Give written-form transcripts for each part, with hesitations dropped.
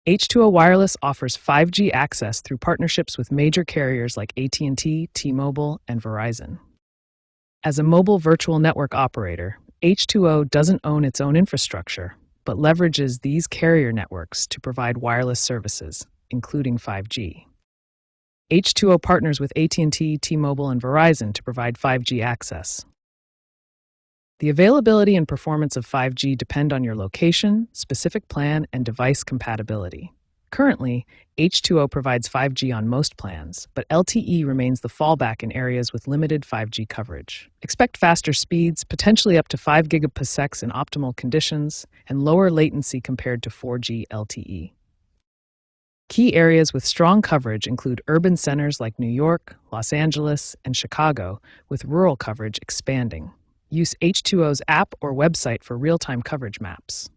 H2O Wireless offers 5G access through partnerships with major carriers like AT&T, T-Mobile, and Verizon. As a mobile virtual network operator, H2O doesn't own its own infrastructure, but leverages these carrier networks to provide wireless services, including 5G. H2O partners with AT&T, T-Mobile, and Verizon to provide 5G access. The availability and performance of 5G depend on your location, specific plan, and device compatibility. Currently, H2O provides 5G on most plans, but LTE remains the fallback in areas with limited 5G coverage. Expect faster speeds, potentially up to 5 gigabits in optimal conditions, and lower latency compared to 4G LTE. Key areas with strong coverage include urban centers like New York, Los Angeles, and Chicago, with rural coverage expanding. Use H2O's app or website for real-time coverage maps.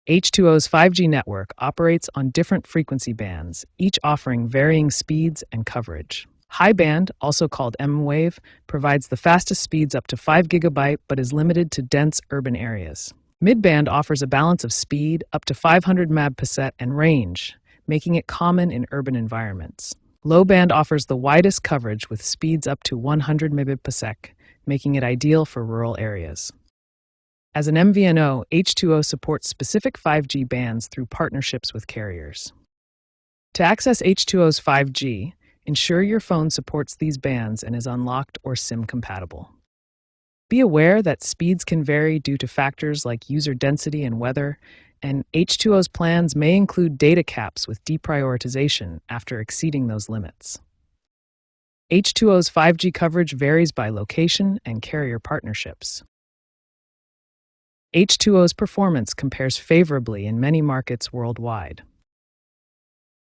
H2O's 5G network operates on different frequency bands, each offering varying speeds and coverage. High band, also called M-Wave, provides the fastest speeds up to 5 GB but is limited to dense urban areas. Mid-band offers a balance of speed up to 500 Mbps and range, making it common in urban environments. Low band offers the widest coverage with speeds up to 100 Mbps, making it ideal for rural areas. As an MVNO, H2O supports specific 5G bands through partnerships with carriers. To access H2O's 5G, ensure your phone supports these bands and is unlocked or SIM compatible. Be aware that speeds can vary due to factors like user density and weather, and H2O's plans may include data caps with deprioritization after exceeding those limits. H2O's 5G coverage varies by location and carrier partnerships. H2O's performance compares favorably in many markets worldwide.